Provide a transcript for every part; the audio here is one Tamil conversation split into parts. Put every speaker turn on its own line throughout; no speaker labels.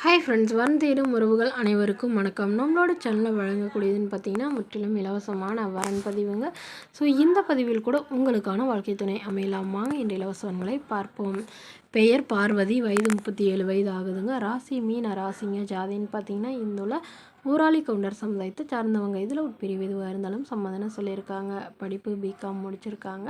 ஹாய் ஃப்ரெண்ட்ஸ், வரம் தேடும் உறவுகள் அனைவருக்கும் வணக்கம். நம்மளோட சேனலில் வழங்கக்கூடியதுன்னு பார்த்தீங்கன்னா முற்றிலும் இலவசமான வரன் பதிவுங்க. ஸோ இந்த பதிவில் கூட உங்களுக்கான வாழ்க்கை துணை அமையலாமாங்க என்ற இலவசங்களை பார்ப்போம். பெயர் பார்வதி, வயது 37 வயது ஆகுதுங்க. ராசி மீன ராசிங்க. ஜாதின்னு பார்த்தீங்கன்னா இந்துள்ள ஊராளி கவுண்டர் சமுதாயத்தை சார்ந்தவங்க. இதில் ஒரு பிரிவு எதுவாக இருந்தாலும் சம்மதம்னு சொல்லியிருக்காங்க. படிப்பு பிகாம் முடிச்சிருக்காங்க.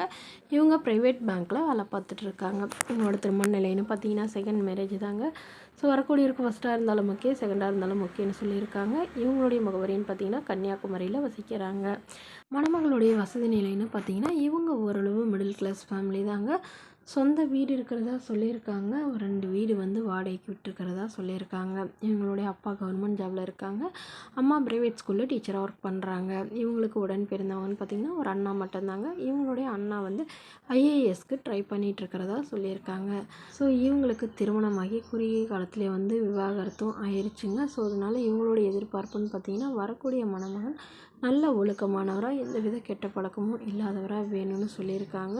இவங்க ப்ரைவேட் பேங்க்கில் வேலை பார்த்துட்ருக்காங்க. இவங்களோட திருமண நிலைன்னு பார்த்தீங்கன்னா செகண்ட் மேரேஜ் தாங்க. ஸோ வரக்கூடியவருக்கு ஃபஸ்ட்டாக இருந்தாலும் ஓகே, செகண்டாக இருந்தாலும் ஓகேன்னு சொல்லியிருக்காங்க. இவங்களுடைய முகவரின்னு பார்த்தீங்கன்னா கன்னியாகுமரியில் வசிக்கிறாங்க. மணமகளுடைய வசதி நிலைன்னு பார்த்தீங்கன்னா இவங்க ஓரளவு மிடில் கிளாஸ் ஃபேமிலி தாங்க. சொந்த வீடு இருக்கிறதா சொல்லியிருக்காங்க. ஒரு 2 வீடு வாடகைக்கு விட்டுருக்கிறதா சொல்லியிருக்காங்க. இவங்களுடைய அப்பா கவர்மெண்ட் ஜாபில் இருக்காங்க. அம்மா ப்ரைவேட் ஸ்கூலில் டீச்சராக ஒர்க் பண்ணுறாங்க. இவங்களுக்கு உடன் பிறந்தவங்கன்னு பார்த்திங்கன்னா ஒரு அண்ணா மட்டும்தாங்க. இவங்களுடைய அண்ணா ஐஏஎஸ்க்கு ட்ரை பண்ணிகிட்ருக்கிறதா சொல்லியிருக்காங்க. ஸோ இவங்களுக்கு திருமணமாகி குறுகிய காலத்திலே விவாகரத்தும் ஆயிடுச்சுங்க. ஸோ அதனால் இவங்களுடைய எதிர்பார்ப்புன்னு பார்த்திங்கன்னா வரக்கூடிய மணமகன் நல்ல ஒழுக்கமானவராக, எந்தவித கெட்ட பழக்கமும் இல்லாதவராக வேணும்னு சொல்லியிருக்காங்க.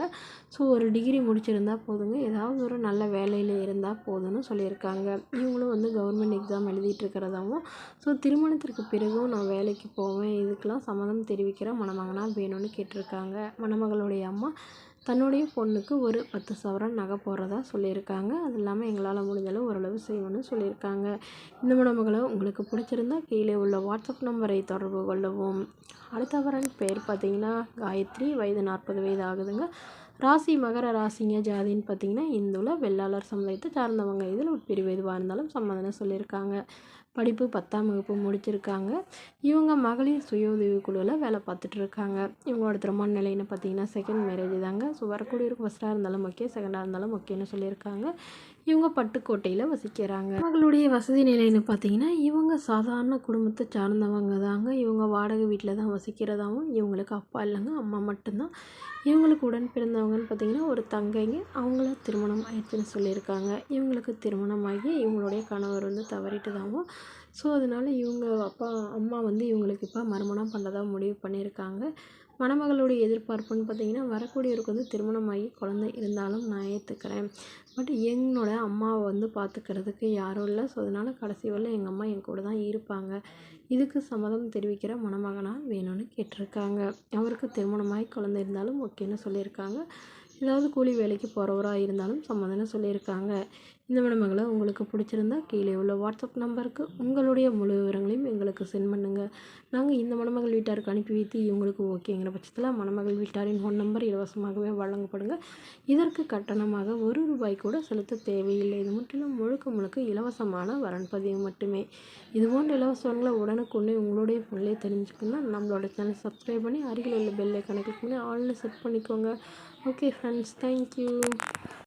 ஸோ ஒரு டிகிரி முடிச்சிருந்தால் போதுங்க, ஏதாவது ஒரு நல்ல வேலையில் இருந்தால் போதும்னு சொல்லியிருக்காங்க. இவங்களும் கவர்மெண்ட் எக்ஸாம் எழுதிட்டுருக்கிறதாவும், ஸோ திருமணத்திற்கு பிறகும் நான் வேலைக்கு போவேன், இதுக்கெலாம் சம்மதம் தெரிவிக்கிற மணமகனாக வேணும்னு கேட்டிருக்காங்க. மணமகளுடைய அம்மா தன்னுடைய பொண்ணுக்கு ஒரு 10 சவரன் நகை போடுறதா சொல்லியிருக்காங்க. அது இல்லாமல் எங்களால் முடிஞ்சளவு ஓரளவு செய்வோன்னு சொல்லியிருக்காங்க. இந்த மணமகளை உங்களுக்கு பிடிச்சிருந்தா கீழே உள்ள வாட்ஸ்அப் நம்பரை தொடர்பு கொள்ளவும். அடுத்த வரன் பேர் பார்த்திங்கன்னா காயத்ரி, வயது 40 வயது ஆகுதுங்க. ராசி மகர ராசிங்க. ஜாதின்னு பார்த்திங்கன்னா இந்துல வெள்ளாளர் சமுதாயத்தை சார்ந்தவங்க. இதில் ஒரு பிரிவு எதுவாக இருந்தாலும் சம்மதம்னு சொல்லியிருக்காங்க. படிப்பு 10ஆம் வகுப்பு முடிச்சிருக்காங்க. இவங்க மகளிர் சுய உதவி குழுவில் வேலை பார்த்துட்ருக்காங்க. இவங்களோட திருமண நிலைன்னு பார்த்திங்கன்னா செகண்ட் மேரேஜ் தாங்க. ஸோ வரக்கூடியவருக்கு ஃபஸ்ட்டாக இருந்தாலும் ஓகே, செகண்டாக இருந்தாலும் ஓகேன்னு சொல்லியிருக்காங்க. இவங்க பட்டுக்கோட்டையில் வசிக்கிறாங்க. அவங்களுடைய வசதி நிலைன்னு பார்த்திங்கன்னா இவங்க சாதாரண குடும்பத்தை சார்ந்தவங்க தாங்க. இவங்க வாடகை வீட்டில் தான் வசிக்கிறதாகவும், இவங்களுக்கு அப்பா இல்லைங்க, அம்மா மட்டும்தான். இவங்களுக்கு உடன் பிறந்தவங்கன்னு பார்த்திங்கன்னா ஒரு தங்கைங்க. அவங்கள திருமணம் ஆயிடுச்சுன்னு சொல்லியிருக்காங்க. இவங்களுக்கு திருமணமாகி இவங்களுடைய கணவர் தவறிட்டதாகவும், ஸோ அதனால் இவங்க அம்மா இவங்களுக்கு இப்போ மறுமணம் பண்ணுறதா முடிவு பண்ணியிருக்காங்க. மணமகளுடைய எதிர்பார்ப்புன்னு பார்த்திங்கன்னா வரக்கூடியவருக்கு திருமணமாகி குழந்தை இருந்தாலும் நான் ஏற்றுக்கிறேன், பட் என்னோட அம்மாவை பார்த்துக்கிறதுக்கு யாரும் இல்லை. ஸோ அதனால் கடைசி வரல எங்கள் அம்மா என் கூட தான் இருப்பாங்க. இதுக்கு சம்மதம் தெரிவிக்கிற மணமகனாக வேணும்னு கேட்டிருக்காங்க. அவருக்கு திருமணமாகி குழந்தை இருந்தாலும் ஓகேன்னு சொல்லியிருக்காங்க. ஏதாவது கூலி வேலைக்கு போகிறவராக இருந்தாலும் சம்மதம்னு சொல்லியிருக்காங்க. இந்த மணமகளை உங்களுக்கு பிடிச்சிருந்தா கீழே உள்ள வாட்ஸ்அப் நம்பருக்கு உங்களுடைய முழு விவரங்களையும் எங்களுக்கு சென்ட் பண்ணுங்கள். நாங்கள் இந்த மணமகள் வீட்டாருக்கு அனுப்பி வைத்து இவங்களுக்கு ஓகேங்கிற பட்சத்தில் மணமகள் வீட்டாரின் ஃபோன் நம்பர் இலவசமாகவே வழங்கப்படுங்க. இதற்கு கட்டணமாக ₹1 கூட செலுத்த தேவையில்லை. இது முற்றிலும் முழுக்க இலவசமான வரன் பதிவு மட்டுமே. இதுபோன்ற இலவசங்களை உடனுக்குடனே உங்களுடைய ஃபோன்லேயே தெரிஞ்சுக்கணும்னா நம்மளோட சேனல் சப்ஸ்கிரைப் பண்ணி அருகில் உள்ள பெல் ஐக்கானை கிளிக் பண்ணி ஆல்னு செட் பண்ணிக்கோங்க. Okay friends, thank you.